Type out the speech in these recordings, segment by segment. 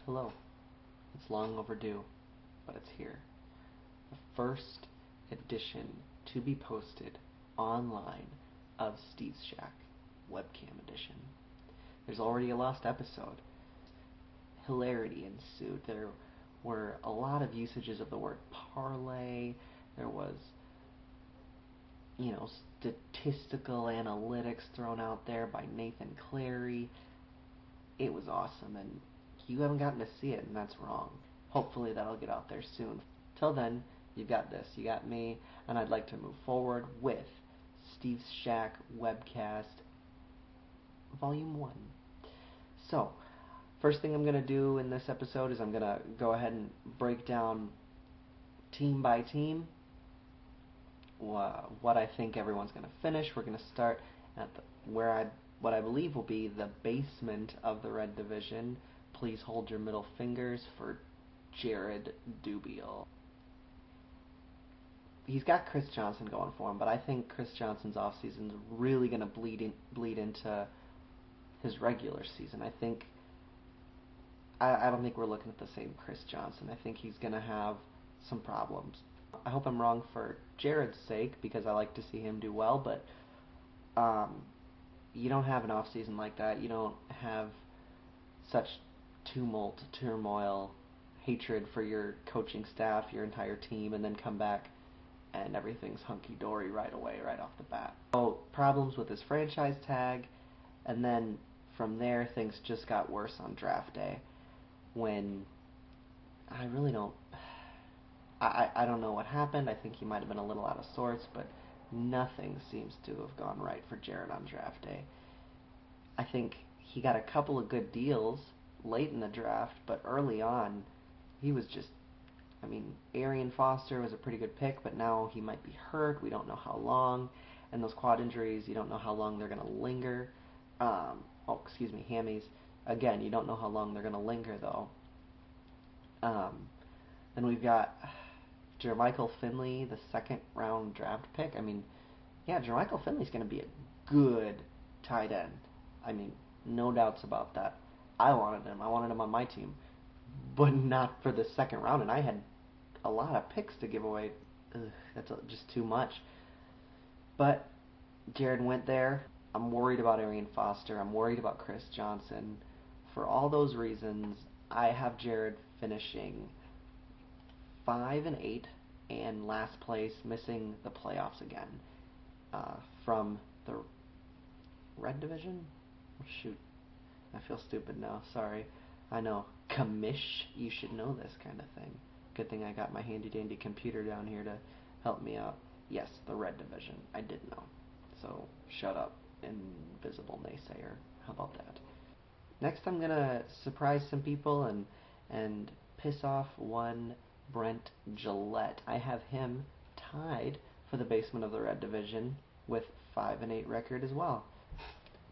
Hello. It's long overdue, but it's here. The first edition to be posted online of Steve's Shack webcam edition. There's already a lost episode. Hilarity ensued. There were a lot of usages of the word parlay. There was, statistical analytics thrown out there by Nathan Clary. It was awesome, and you haven't gotten to see it, and that's wrong. Hopefully that'll get out there soon. Till then, you've got this, you got me, and I'd like to move forward with Steve's Shack Webcast Volume 1. So, first thing I'm going to do in this episode is I'm going to go ahead and break down team by team what I think everyone's going to finish. We're going to start at what I believe will be the basement of the Red Division. Please hold your middle fingers for Jared Dubiel. He's got Chris Johnson going for him, but I think Chris Johnson's offseason is really going to bleed into his regular season. I don't think we're looking at the same Chris Johnson. I think he's going to have some problems. I hope I'm wrong for Jared's sake, because I like to see him do well, but you don't have an offseason like that. You don't have such tumult, turmoil, hatred for your coaching staff, your entire team, and then come back and everything's hunky-dory right away, right off the bat. So, problems with his franchise tag, and then from there things just got worse on draft day, when I really don't... I don't know what happened. I think he might have been a little out of sorts, but nothing seems to have gone right for Jared on draft day. I think he got a couple of good deals late in the draft, but early on, he was just... Arian Foster was a pretty good pick, but now he might be hurt. We don't know how long. And those quad injuries, you don't know how long they're going to linger. Hammies. Again, you don't know how long they're going to linger, though. Then we've got Jermichael Finley, the second-round draft pick. Jermichael Finley's going to be a good tight end. No doubts about that. I wanted him on my team, but not for the second round, and I had a lot of picks to give away. That's just too much. But Jared went there. I'm worried about Arian Foster. I'm worried about Chris Johnson. For all those reasons, I have Jared finishing 5-8 and last place, missing the playoffs again. From the Red Division? Shoot. I feel stupid now. Sorry. I know. Commish. You should know this kind of thing. Good thing I got my handy-dandy computer down here to help me out. Yes, the Red Division. I did know. So, shut up, invisible naysayer. How about that? Next, I'm going to surprise some people and piss off one Brent Gillette. I have him tied for the basement of the Red Division with 5-8 record as well.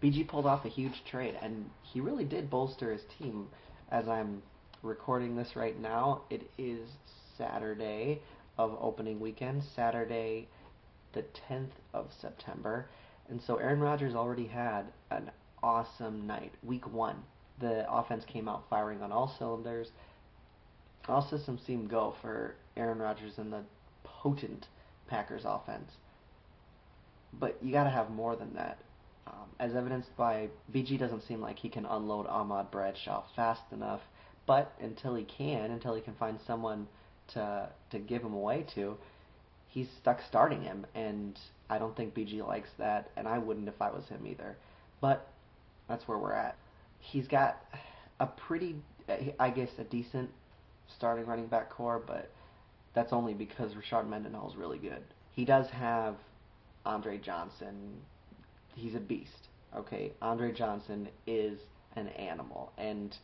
BG pulled off a huge trade, and he really did bolster his team. As I'm recording this right now, it is Saturday of opening weekend, Saturday the 10th of September, and so Aaron Rodgers already had an awesome night. Week 1, the offense came out firing on all cylinders. All systems seemed go for Aaron Rodgers and the potent Packers offense. But you got to have more than that. As evidenced by BG, doesn't seem like he can unload Ahmad Bradshaw fast enough, but until he can find someone to give him away to, he's stuck starting him, and I don't think BG likes that, and I wouldn't if I was him either. But that's where we're at. He's got a decent starting running back core, but that's only because Rashard Mendenhall is really good. He does have Andre Johnson. He's a beast. Okay, Andre Johnson is an animal, and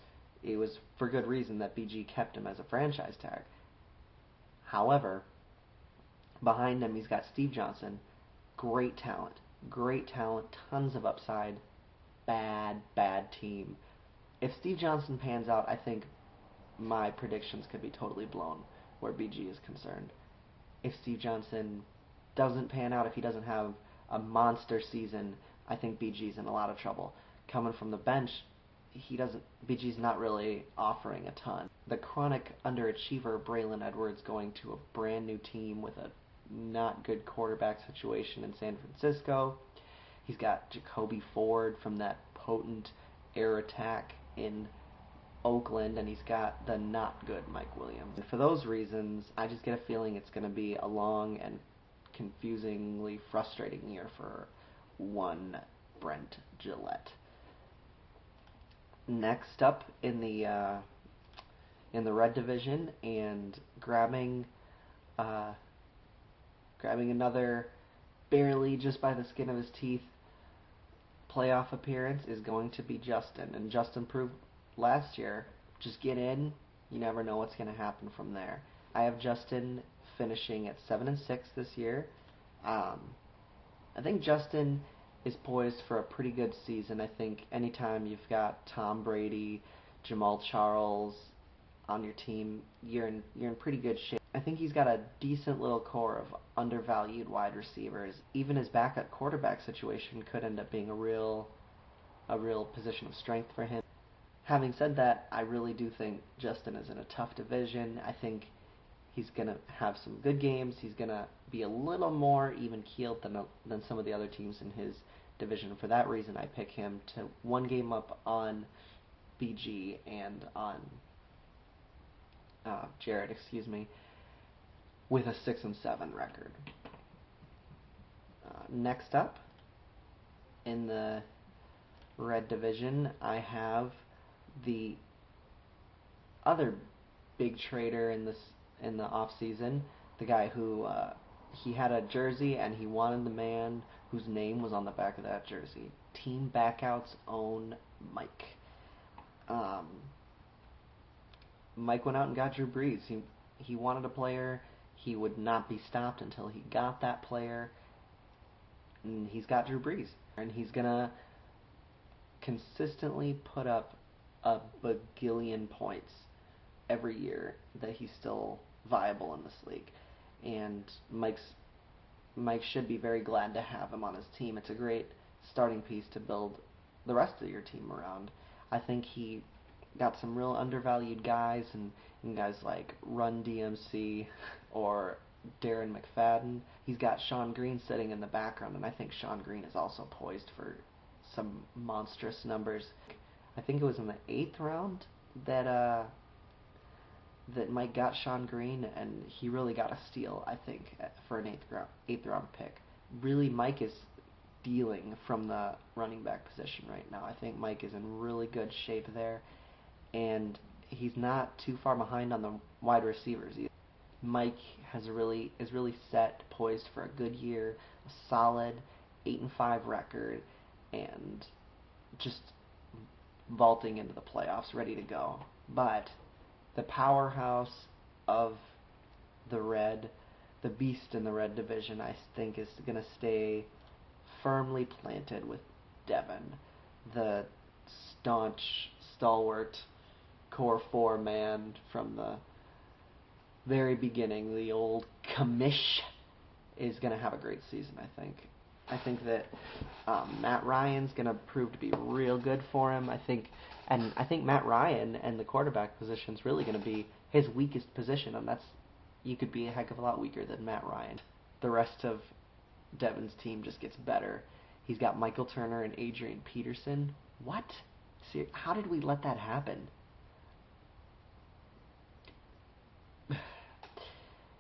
it was for good reason that BG kept him as a franchise tag. However, behind him he's got Steve Johnson. Great talent, tons of upside. Bad team. If Steve Johnson pans out, I think my predictions could be totally blown where BG is concerned. If Steve Johnson doesn't pan out, if he doesn't have a monster season, I think BG's in a lot of trouble. Coming from the bench, BG's not really offering a ton. The chronic underachiever Braylon Edwards going to a brand new team with a not good quarterback situation in San Francisco. He's got Jacoby Ford from that potent air attack in Oakland, and he's got the not good Mike Williams. And for those reasons, I just get a feeling it's going to be a long and confusingly frustrating year for one Brent Gillette. Next up in the red division, and grabbing another barely just by the skin of his teeth playoff appearance is going to be Justin. And Justin proved last year, just get in, you never know what's going to happen from there. I have Justin finishing at 7-6 this year. I think Justin is poised for a pretty good season. I think anytime you've got Tom Brady, Jamal Charles on your team, you're in pretty good shape. I think he's got a decent little core of undervalued wide receivers. Even his backup quarterback situation could end up being a real position of strength for him. Having said that, I really do think Justin is in a tough division. I think he's going to have some good games. He's going to be a little more even-keeled than some of the other teams in his division. For that reason, I pick him to one game up on BG and on Jared, with a 6-7 record. Next up, in the red division, I have the other big trader in the off season, the guy who he had a jersey and he wanted the man whose name was on the back of that jersey. Team Backout's own Mike. Mike went out and got Drew Brees. He wanted a player. He would not be stopped until he got that player. And he's got Drew Brees. And he's going to consistently put up a bagillion points every year that he's still viable in this league. And Mike should be very glad to have him on his team. It's a great starting piece to build the rest of your team around. I think he got some real undervalued guys, and guys like Run DMC or Darren McFadden. He's got Sean Green sitting in the background, and I think Sean Green is also poised for some monstrous numbers. I think it was in the 8th round that Mike got Sean Green, and he really got a steal, I think, for an 8th round pick. Really, Mike is dealing from the running back position right now. I think Mike is in really good shape there, and he's not too far behind on the wide receivers either. Mike is really set, poised for a good year, a solid 8-5 record, and just vaulting into the playoffs, ready to go. But the powerhouse of the beast in the red division, I think is going to stay firmly planted with Devin, the staunch, stalwart, core 4 man from the very beginning. The old commish is going to have a great season, I think. I think that Matt Ryan's going to prove to be real good for him. I think Matt Ryan and the quarterback position is really going to be his weakest position, and you could be a heck of a lot weaker than Matt Ryan. The rest of Devin's team just gets better. He's got Michael Turner and Adrian Peterson. What? How did we let that happen?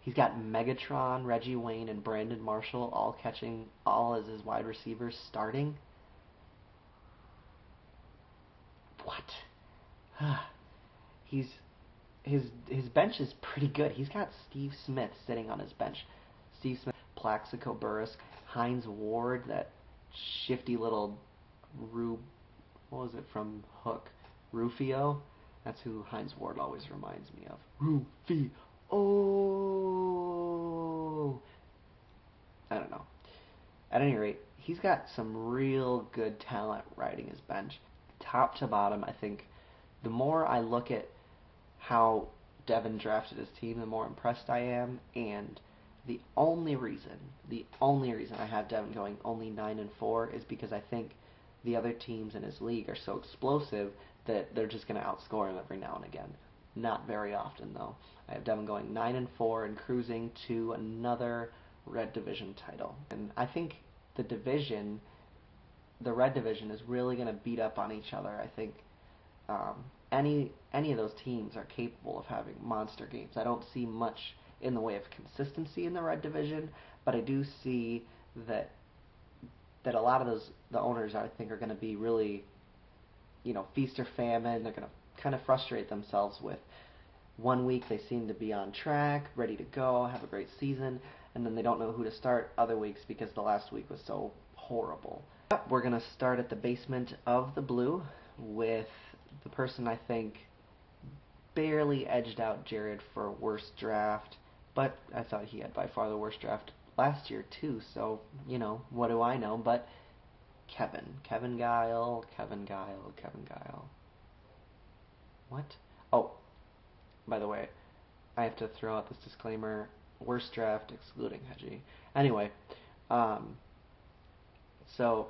He's got Megatron, Reggie Wayne, and Brandon Marshall all as his wide receivers starting. What? His bench is pretty good. He's got Steve Smith sitting on his bench. Steve Smith, Plaxico Burress, Hines Ward, that shifty little what was it from Hook? Rufio? That's who Hines Ward always reminds me of. Rufio. Oh, I don't know. At any rate, he's got some real good talent riding his bench. Top to bottom, I think the more I look at how Devin drafted his team, the more impressed I am. And the only reason I have Devin going only 9-4 is because I think the other teams in his league are so explosive that they're just going to outscore him every now and again. Not very often, though. I have Devin going 9-4 and cruising to another Red Division title. And I think the Red Division is really going to beat up on each other. I think any of those teams are capable of having monster games. I don't see much in the way of consistency in the Red Division, but I do see that a lot of the owners, I think, are going to be really, feast or famine. They're going to kind of frustrate themselves with one week they seem to be on track, ready to go, have a great season, and then they don't know who to start other weeks because the last week was so horrible. We're going to start at the basement of the blue with the person I think barely edged out Jared for worst draft, but I thought he had by far the worst draft last year too, so, what do I know, but Kevin Guile. What? Oh, by the way, I have to throw out this disclaimer, worst draft excluding Hedgie. Anyway, so,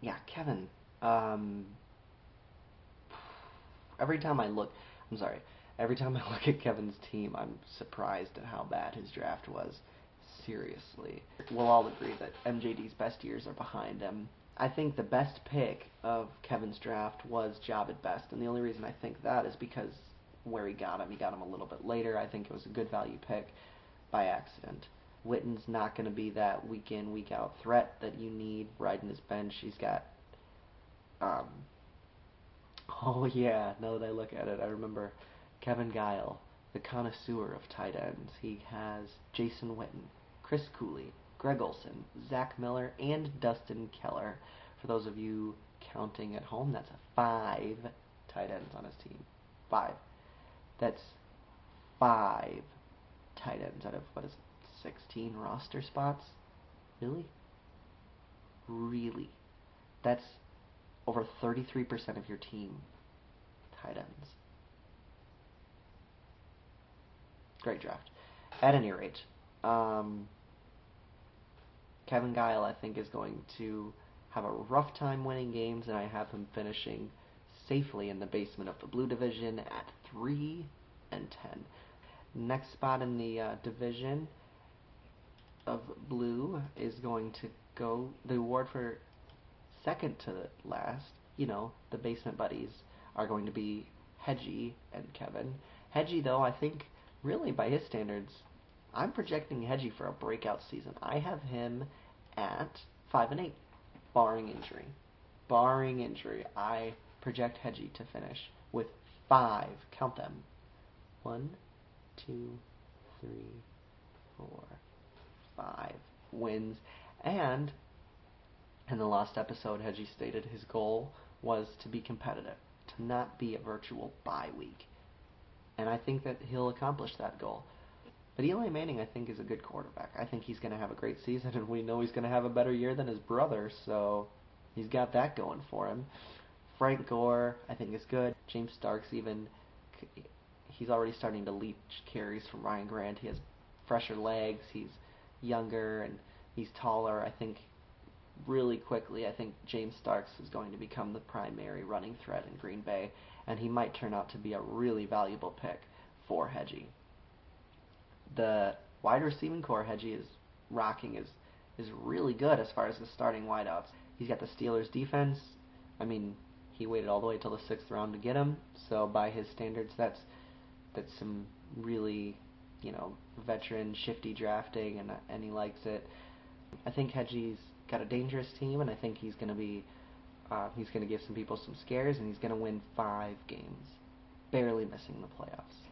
yeah, Kevin, every time I look at Kevin's team, I'm surprised at how bad his draft was. Seriously. We'll all agree that MJD's best years are behind him. I think the best pick of Kevin's draft was Job at Best, and the only reason I think that is because where he got him a little bit later. I think it was a good value pick by accident. Witten's not going to be that week in, week out threat that you need riding his bench. He's got, oh yeah, now that I look at it, I remember Kevin Guile, the connoisseur of tight ends. He has Jason Witten, Chris Cooley, Greg Olson, Zach Miller, and Dustin Keller. For those of you counting at home, that's 5 tight ends on his team. 5. That's 5 tight ends out of, 16 roster spots? Really? Really? That's over 33% of your team tight ends. Great draft. At any rate, Kevin Guile, I think, is going to have a rough time winning games, and I have him finishing safely in the basement of the blue division at 3-10. Next spot in the division of blue is going to go the award for second to last. The basement buddies are going to be Hedgie and Kevin. Hedgie, though, I think, really by his standards, I'm projecting Hedgie for a breakout season. I have him at 5-8, barring injury. Barring injury, I project Hedgie to finish with 5, count them, 1, 2, 3, 4, 5 wins. And in the last episode, Hedgie stated his goal was to be competitive, to not be a virtual bye week. And I think that he'll accomplish that goal. But Eli Manning, I think, is a good quarterback. I think he's going to have a great season, and we know he's going to have a better year than his brother, so he's got that going for him. Frank Gore, I think, is good. James Starks, even, he's already starting to leech carries from Ryan Grant. He has fresher legs, he's younger, and he's taller. I think really quickly, I think James Starks is going to become the primary running threat in Green Bay, and he might turn out to be a really valuable pick for Hedgie. The wide receiving core Hedgie is rocking is really good as far as the starting wideouts. He's got the Steelers defense. I mean, he waited all the way till the 6th round to get him, so by his standards, that's some really, veteran, shifty drafting, and he likes it. I think Hedgie's got a dangerous team, and I think he's going to give some people some scares, and he's going to win 5 games, barely missing the playoffs.